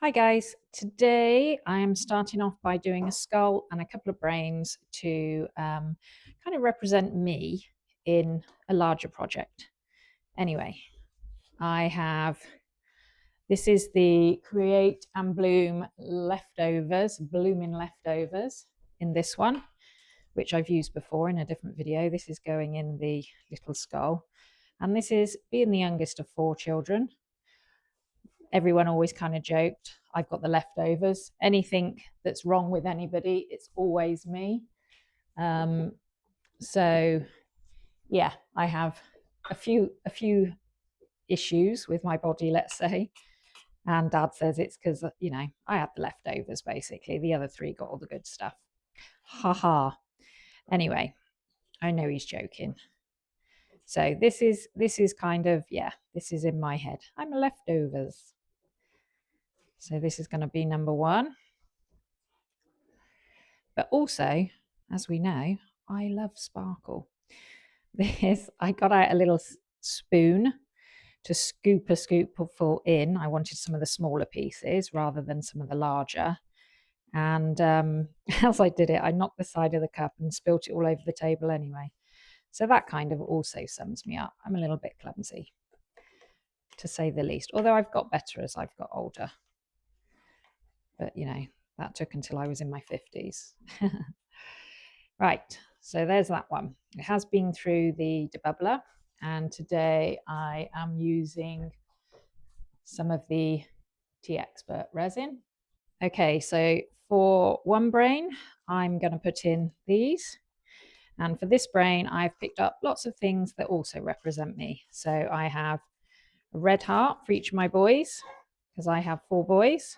Hi guys, today I am starting off by doing a skull and a couple of brains to kind of represent me in a larger project. Anyway, this is the Create and Bloom leftovers, blooming leftovers in this one, which I've used before in a different video. This is going in the little skull. And this is being the youngest of 4 children. Everyone always kind of joked, I've got the leftovers. Anything that's wrong with anybody, it's always me. So yeah, I have a few issues with my body, let's say. And Dad says it's because, I had the leftovers basically. The other 3 got all the good stuff. Ha ha. Anyway, I know he's joking. So this is kind of, this is in my head. I'm leftovers. So this is going to be number 1. But also, as we know, I love sparkle. I got out a little spoon to scoop a scoopful in. I wanted some of the smaller pieces rather than some of the larger. And as I did it, I knocked the side of the cup and spilt it all over the table anyway. So that kind of also sums me up. I'm a little bit clumsy, to say the least. Although I've got better as I've got older. But, that took until I was in my 50s. Right, so there's that one. It has been through the debubbler, and today I am using some of the Tea Expert resin. Okay, so for one brain, I'm going to put in these. And for this brain, I've picked up lots of things that also represent me. So I have a red heart for each of my boys, because I have 4 boys.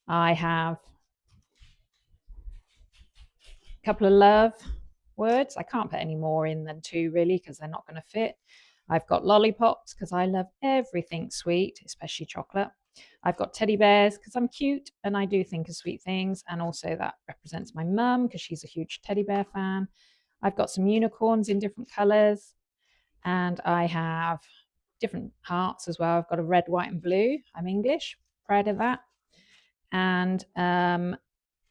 I have a couple of love words. I can't put any more in than 2 really, because they're not going to fit. I've got lollipops because I love everything sweet, especially chocolate. I've got teddy bears because I'm cute and I do think of sweet things, and also that represents my mum because she's a huge teddy bear fan. I've got some unicorns in different colors, and I have different hearts as well. I've got a red, white and blue. I'm English, proud of that. And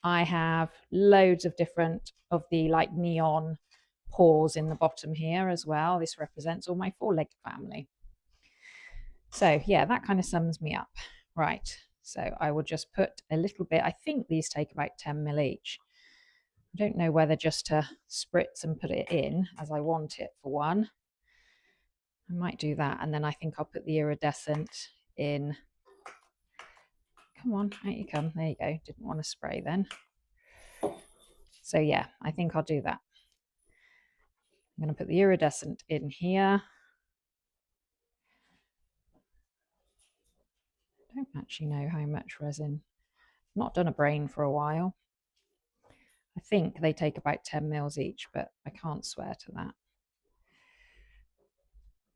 I have loads of different of the like neon paws in the bottom here as well. This represents all my 4-legged family. So yeah, that kind of sums me up. Right, so I will just put a little bit. I think these take about 10 ml each. I don't know whether just to spritz and put it in as I want it for one. I might do that, and then I think I'll put the iridescent in. Come on, out you come. There you go. Didn't want to spray then. So yeah, I think I'll do that. I'm going to put the iridescent in here. I don't actually know how much resin. I've not done a brain for a while. I think they take about 10 mils each, but I can't swear to that.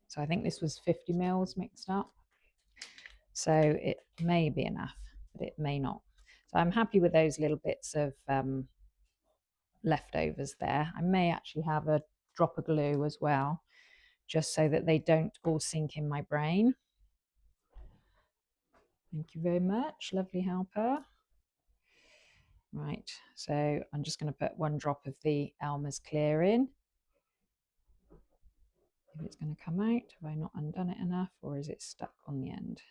So I think this was 50 mils mixed up. So it may be enough, but it may not. So I'm happy with those little bits of leftovers there. I may actually have a drop of glue as well, just so that they don't all sink in my brain. Thank you very much, lovely helper. Right, so I'm just going to put 1 drop of the Elmer's Clear in. If it's going to come out, have I not undone it enough, or is it stuck on the end?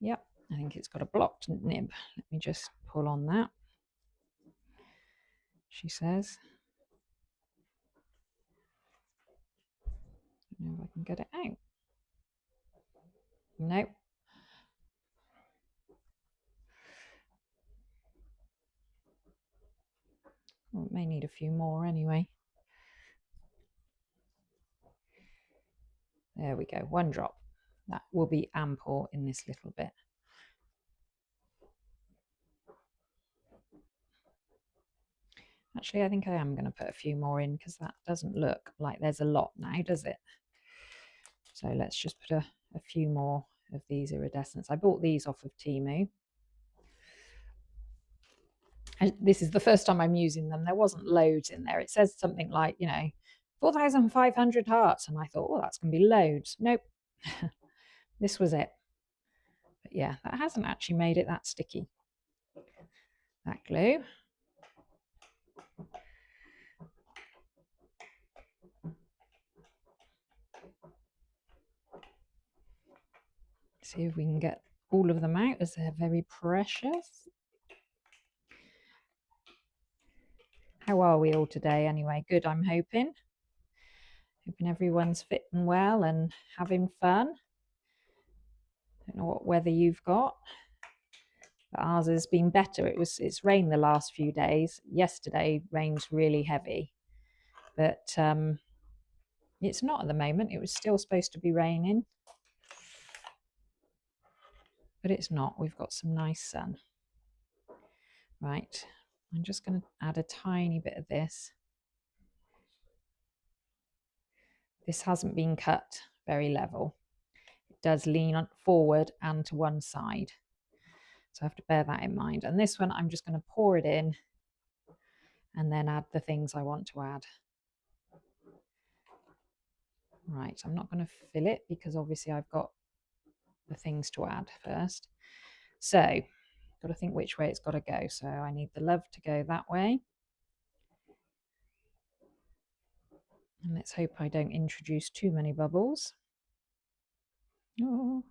Yep, I think it's got a blocked nib. Let me just pull on that, she says. I don't know if I can get it out. Nope. Well, it may need a few more anyway. There we go, 1 drop. That will be ample in this little bit. Actually, I think I am going to put a few more in because that doesn't look like there's a lot now, does it? So let's just put a few more of these iridescents. I bought these off of Temu. And this is the first time I'm using them. There wasn't loads in there. It says something like, 4,500 hearts. And I thought, oh, that's going to be loads. Nope. This was it. But yeah, that hasn't actually made it that sticky, that glue. See if we can get all of them out, as they're very precious. How are we all today anyway? Good, I'm hoping. Hoping everyone's fitting well and having fun. Don't know what weather you've got, but ours has been better. It's rained the last few days. Yesterday rained really heavy, but it's not at the moment. It was still supposed to be raining, but it's not. We've got some nice sun. Right, I'm just going to add a tiny bit of this. This hasn't been cut very level. It does lean forward and to one side. So I have to bear that in mind. And this one, I'm just going to pour it in and then add the things I want to add. Right, I'm not going to fill it because obviously I've got the things to add first. So got to think which way it's got to go. So I need the love to go that way. And let's hope I don't introduce too many bubbles. Oh,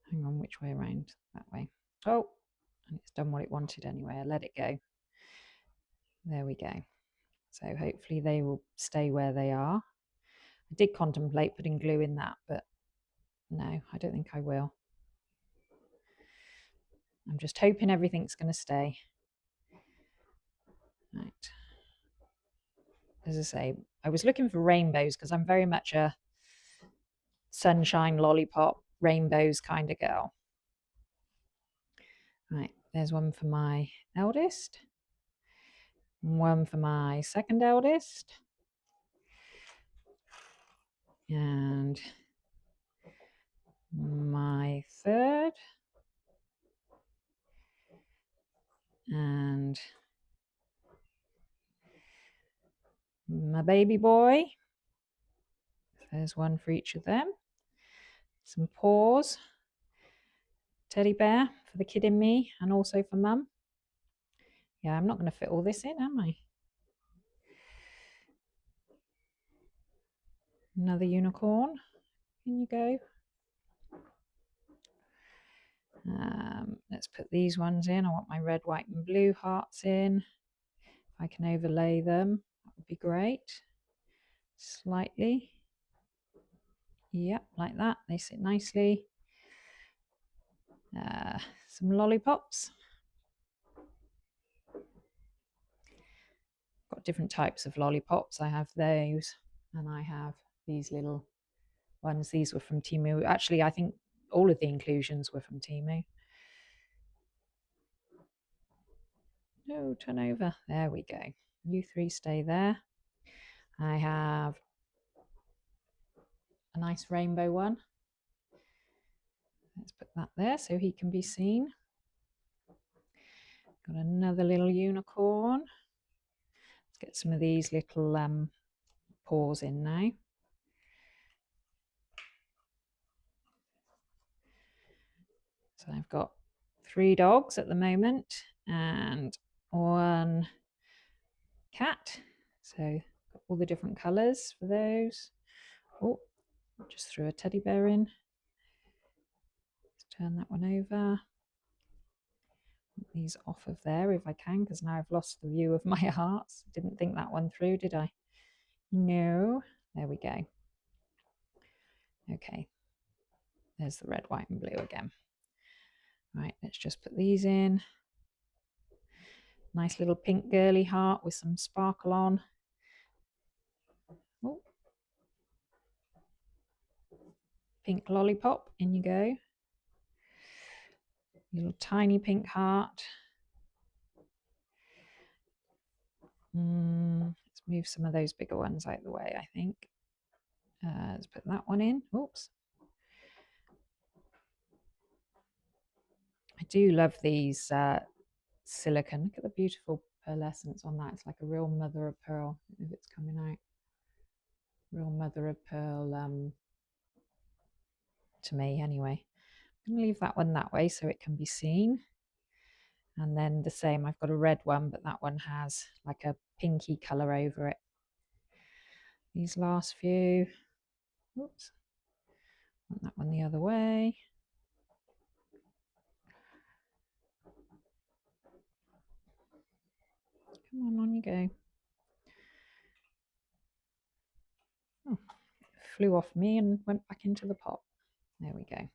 hang on, which way around? That way. Oh, and it's done what it wanted anyway. I let it go. There we go. So hopefully they will stay where they are. I did contemplate putting glue in that, but no, I don't think I will. I'm just hoping everything's going to stay. Right. As I say, I was looking for rainbows because I'm very much a sunshine, lollipop, rainbows kind of girl. Right, there's one for my eldest, one for my second eldest, and my third, and my baby boy. There's one for each of them. Some paws, teddy bear for the kid in me, and also for mum. Yeah, I'm not going to fit all this in, am I? Another unicorn. In you go. Let's put these ones in. I want my red, white, and blue hearts in. If I can overlay them, that would be great. Slightly. Yep, like that. They sit nicely. Some lollipops. Got different types of lollipops. I have those, and I have these little ones. These were from Temu. Actually, I think all of the inclusions were from Temu. No, turn over. There we go. You three stay there. I have a nice rainbow one. Let's put that there so he can be seen. Got another little unicorn. Let's get some of these little paws in now. So I've got 3 dogs at the moment and 1 cat. So got all the different colours for those. Oh, just threw a teddy bear in. Let's turn that one over. Put these off of there if I can, because now I've lost the view of my hearts. Didn't think that one through, did I? No. There we go. Okay. There's the red, white, and blue again. Right, let's just put these in. Nice little pink girly heart with some sparkle on. Oh. Pink lollipop, in you go. Little tiny pink heart. Let's move some of those bigger ones out of the way, I think. Let's put that one in. Oops. I do love these silicone. Look at the beautiful pearlescence on that. It's like a real mother of pearl. I don't know if it's coming out. Real mother of pearl to me anyway. I'm going to leave that one that way so it can be seen. And then the same, I've got a red one, but that one has like a pinky colour over it. These last few, oops, want that one the other way. Come on you go. Oh, it flew off me and went back into the pot. There we go.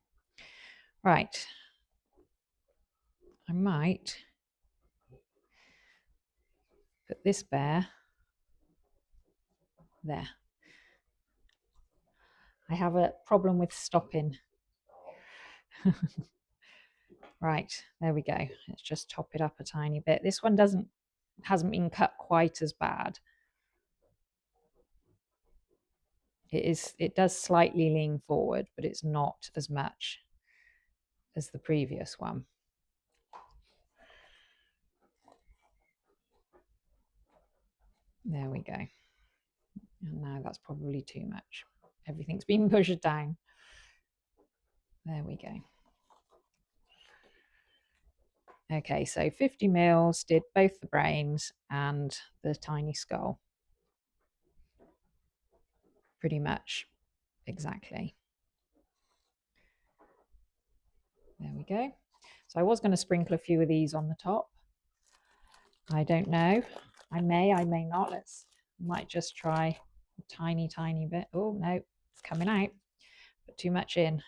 Right. I might put this bear there. I have a problem with stopping. Right, there we go. Let's just top it up a tiny bit. This one hasn't been cut quite as bad. It does slightly lean forward, but it's not as much as the previous one. There we go. And now that's probably too much. Everything's been pushed down. There we go. Okay, so 50 mils did both the brains and the tiny skull. Pretty much exactly. There we go. So I was going to sprinkle a few of these on the top. I don't know. I may not. Might just try a tiny bit. Oh no, it's coming out. Put too much in.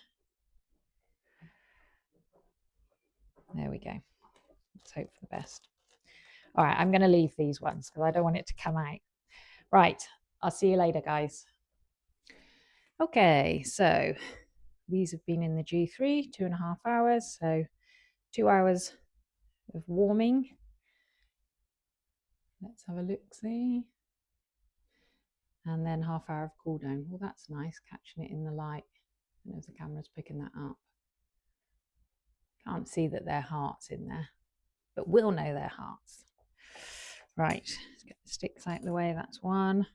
There we go. Let's hope for the best. All right, I'm going to leave these ones because I don't want it to come out. Right, I'll see you later, guys. Okay, so these have been in the G3 2.5 hours, so 2 hours of warming. Let's have a look-see. And then ½ hour of cool down. Well, that's nice, catching it in the light. I don't know if the camera's picking that up. Can't see that there are hearts in there, but we'll know they're hearts. Right, let's get the sticks out of the way. That's one.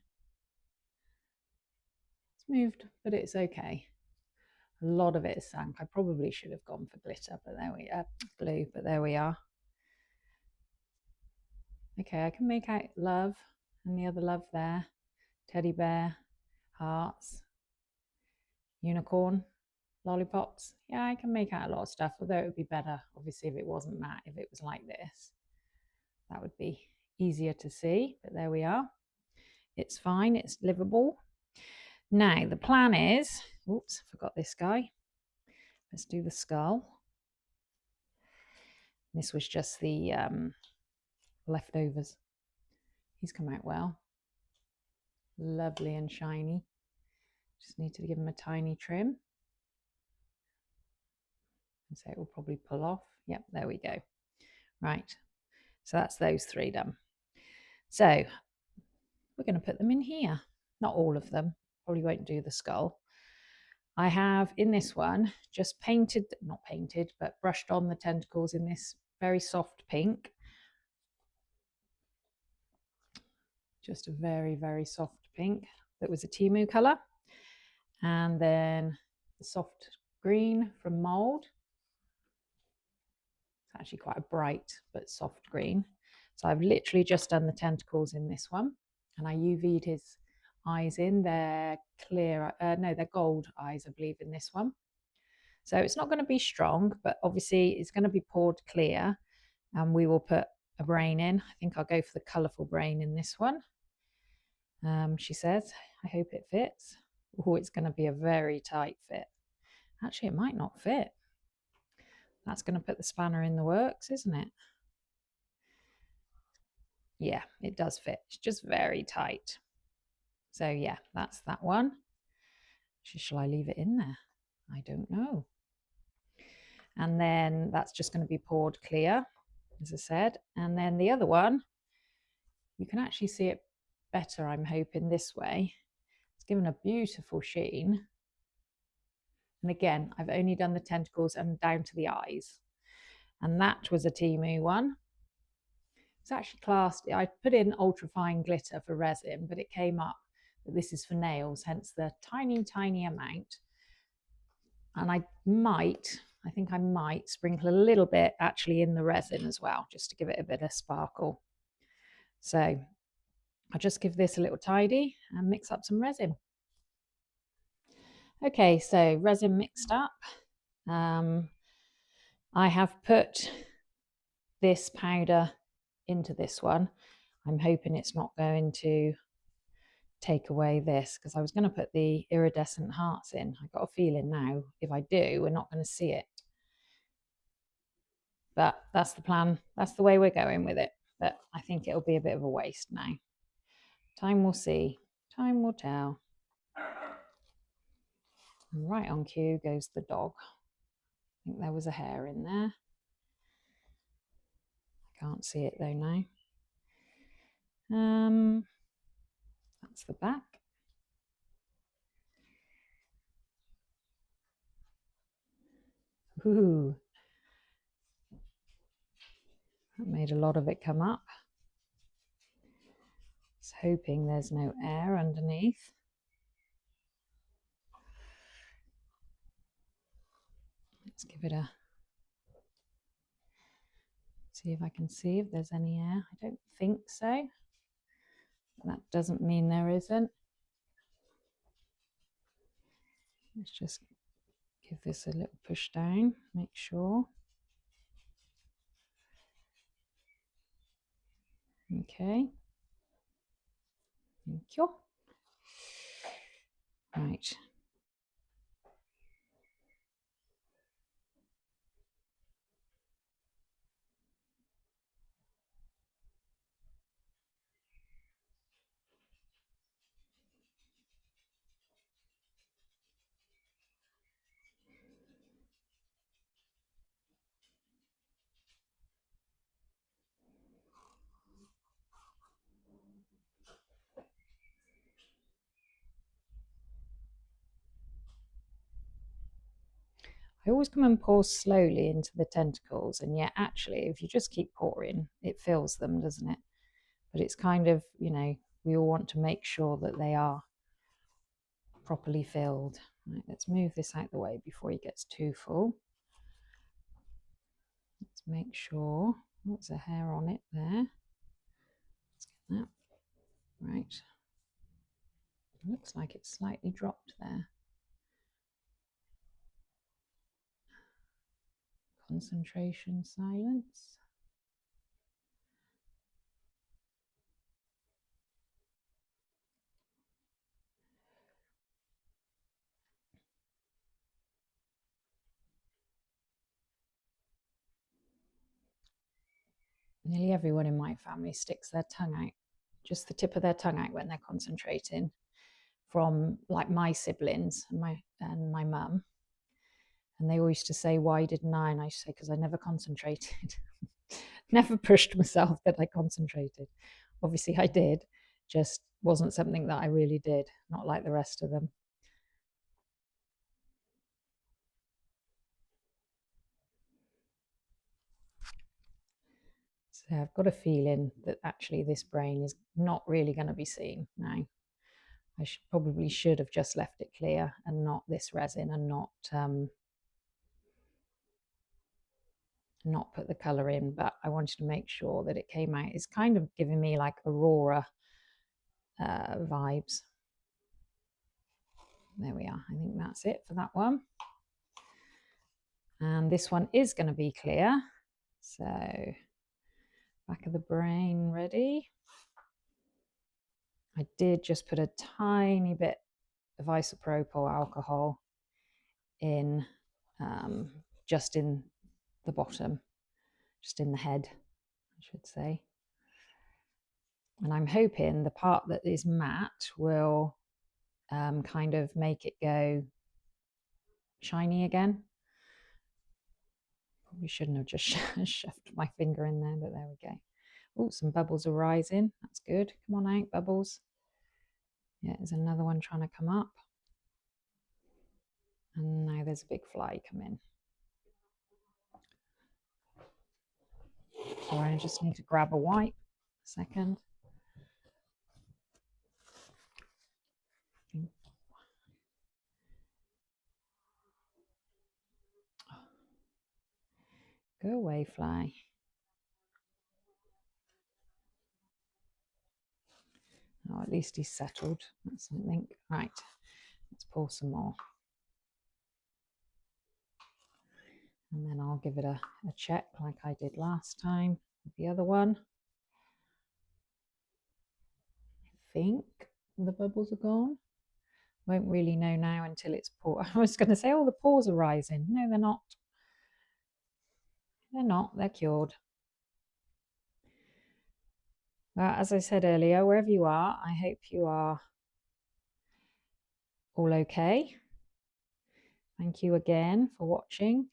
It's moved, but it's okay. A lot of it is sunk. I probably should have gone for glitter, but there we are. Glue, but there we are. Okay, I can make out love and the other love there. Teddy bear, hearts, unicorn, lollipops. Yeah, I can make out a lot of stuff, although it would be better, obviously, if it wasn't matte, if it was like this. That would be easier to see, but there we are. It's fine, it's livable. Now, the plan is, oops, forgot this guy. Let's do the skull. This was just the leftovers. He's come out well. Lovely and shiny. Just need to give him a tiny trim. And so it will probably pull off. Yep, there we go. Right, so that's those three done. So we're going to put them in here. Not all of them. Probably won't do the skull. I have in this one just painted, not painted, but brushed on the tentacles in this very soft pink. Just a very soft pink that was a temu colour. And then the soft green from Mould. It's actually quite a bright but soft green. So I've literally just done the tentacles in this one, and I UV'd his eyes in. They're clear, no, they're gold eyes, I believe, in this one. So it's not going to be strong, but obviously it's going to be poured clear, and we will put a brain in. I think I'll go for the colourful brain in this one. She says, I hope it fits. Oh, it's going to be a very tight fit. Actually, it might not fit. That's going to put the spanner in the works, isn't it? Yeah, it does fit. It's just very tight. So yeah, that's that one. Shall I leave it in there? I don't know. And then that's just going to be poured clear, as I said. And then the other one, you can actually see it better, I'm hoping, this way. It's given a beautiful sheen. And again, I've only done the tentacles and down to the eyes. And that was a temu one. It's actually classed, I put in ultrafine glitter for resin, but it came up that this is for nails, hence the tiny amount. And I might I think I might sprinkle a little bit actually in the resin as well, just to give it a bit of sparkle. So I'll just give this a little tidy and mix up some resin. Okay, so resin mixed up. I have put this powder into this one. I'm hoping it's not going to take away this, because I was going to put the iridescent hearts in. I've got a feeling now if I do, we're not going to see it. But that's the plan. That's the way we're going with it. But I think it'll be a bit of a waste now. Time will see. Time will tell. And right on cue goes the dog. I think there was a hair in there. I can't see it though now. That's the back. Ooh, that made a lot of it come up. Just hoping there's no air underneath. Let's give it a, see if I can see if there's any air. I don't think so. That doesn't mean there isn't. Let's just give this a little push down, make sure. Okay. Thank you. Right. I always come and pour slowly into the tentacles, and yet actually if you just keep pouring, it fills them, doesn't it? But it's kind of, you know, we all want to make sure that they are properly filled. Right, let's move this out the way before he gets too full. Let's make sure. Oh, there's a hair on it there. Let's get that. Right. Looks like it's slightly dropped there. Concentration, silence. Nearly everyone in my family sticks their tongue out, just the tip of their tongue out when they're concentrating, from like my siblings and my mum. And they always used to say, why didn't I? And I used to say, because I never concentrated. Never pushed myself that I concentrated. Obviously I did, just wasn't something that I really did, not like the rest of them. So I've got a feeling that actually this brain is not really going to be seen now. I probably should have just left it clear and not this resin, and not put the colour in, but I wanted to make sure that it came out. It's kind of giving me like Aurora vibes. There we are. I think that's it for that one. And this one is going to be clear. So back of the brain ready. I did just put a tiny bit of isopropyl alcohol in, just in the bottom, just in the head, I should say. And I'm hoping the part that is matte will kind of make it go shiny again. Probably shouldn't have just shoved my finger in there, but there we go. Oh, some bubbles are rising. That's good. Come on out, bubbles. Yeah, there's another one trying to come up. And now there's a big fly come in. So I just need to grab a wipe. A second. Go away, fly. Oh, at least he's settled. That's something. Right, let's pour some more. And then I'll give it a check like I did last time with the other one. I think the bubbles are gone. Won't really know now until it's poured. I was going to say, oh, the pores are rising. No, they're not. They're not. They're cured. Well, as I said earlier, wherever you are, I hope you are all okay. Thank you again for watching.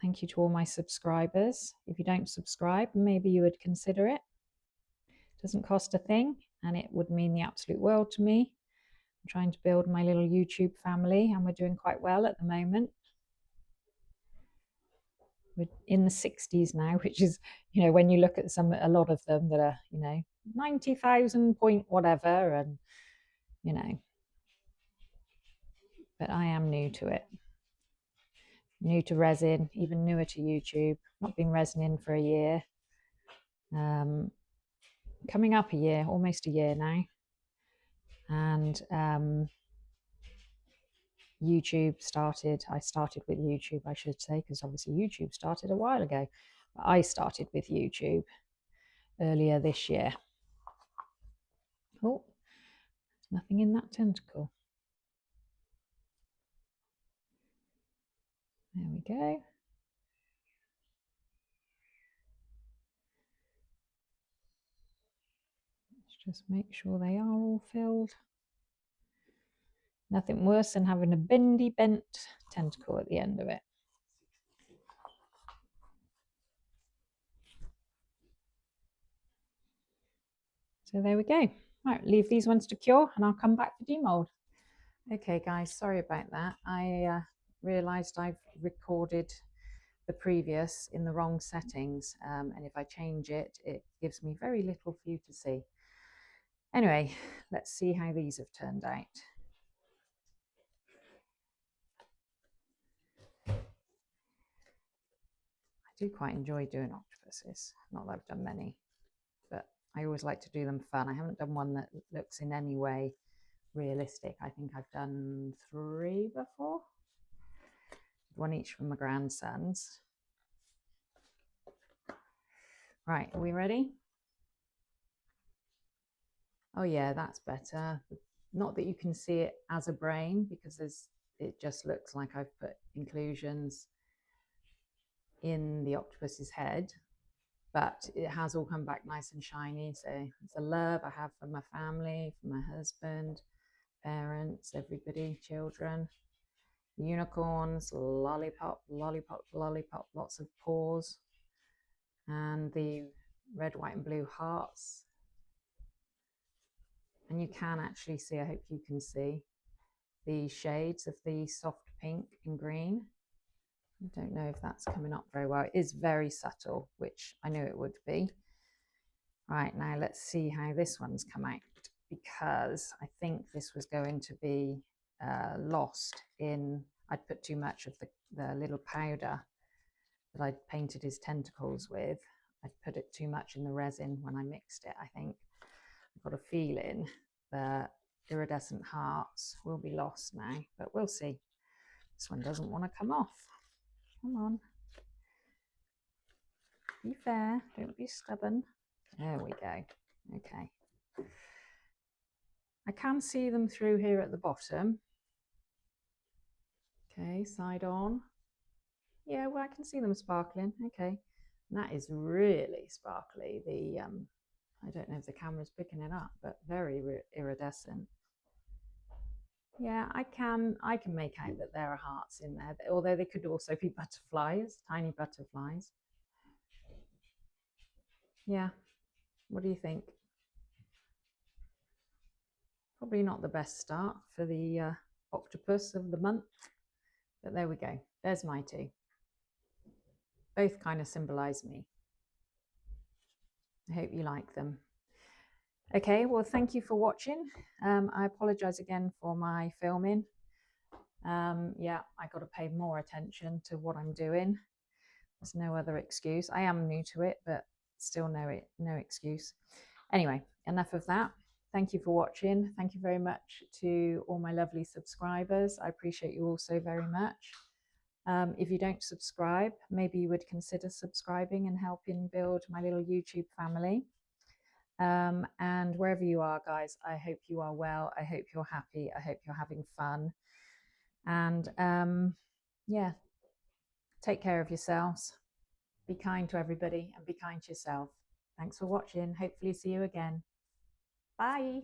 Thank you to all my subscribers. If you don't subscribe, maybe you would consider it. It doesn't cost a thing, and it would mean the absolute world to me. I'm trying to build my little YouTube family, and we're doing quite well at the moment. We're in the 60s now, which is, you know, when you look at a lot of them that are, you know, 90,000 point whatever, and, you know, but I am new to it. New to resin, even newer to YouTube. Not been resining for a year. Coming up a year, almost a year now. And YouTube started, I started with YouTube, I should say, because obviously YouTube started a while ago. But I started with YouTube earlier this year. Oh, there's nothing in that tentacle. There we go. Let's just make sure they are all filled. Nothing worse than having a bendy bent tentacle at the end of it. So there we go. Right, leave these ones to cure and I'll come back for demold. Okay guys, sorry about that. I realised I've recorded the previous in the wrong settings, and if I change it, it gives me very little for you to see. Anyway, let's see how these have turned out. I do quite enjoy doing octopuses. Not that I've done many, but I always like to do them fun. I haven't done one that looks in any way realistic. I think I've done 3 before. One each from my grandsons. Right, are we ready? Oh yeah, that's better. Not that you can see it as a brain, because it just looks like I've put inclusions in the octopus's head, but it has all come back nice and shiny. So it's a love I have for my family, for my husband, parents, everybody, children, unicorns, lollipop, lollipop, lollipop, lots of paws, and the red, white and blue hearts. And you can actually see, I hope you can see, the shades of the soft pink and green. I don't know if that's coming up very well. It is very subtle, which I knew it would be. Right, now let's see how this one's come out, because I think this was going to be lost in, I'd put too much of the little powder that I'd painted his tentacles with. I'd put it too much in the resin when I mixed it, I think. I've got a feeling that iridescent hearts will be lost now, but we'll see. This one doesn't want to come off. Come on. Be fair, don't be stubborn. There we go. Okay. I can see them through here at the bottom. Okay, side on. Yeah, well, I can see them sparkling. Okay. And that is really sparkly. The I don't know if the camera's picking it up, but very iridescent. Yeah, I can make out that there are hearts in there, although they could also be butterflies, tiny butterflies. Yeah, what do you think? Probably not the best start for the octopus of the month, but there we go. There's my 2. Both kind of symbolize me. I hope you like them. Okay, well, thank you for watching. I apologize again for my filming. Yeah, I got to pay more attention to what I'm doing. There's no other excuse. I am new to it, but still no excuse. Anyway, enough of that. Thank you for watching. Thank you very much to all my lovely subscribers. I appreciate you all so very much. If you don't subscribe, maybe you would consider subscribing and helping build my little YouTube family. And wherever you are, guys, I hope you are well. I hope you're happy. I hope you're having fun. And yeah, take care of yourselves. Be kind to everybody and be kind to yourself. Thanks for watching. Hopefully see you again. Bye.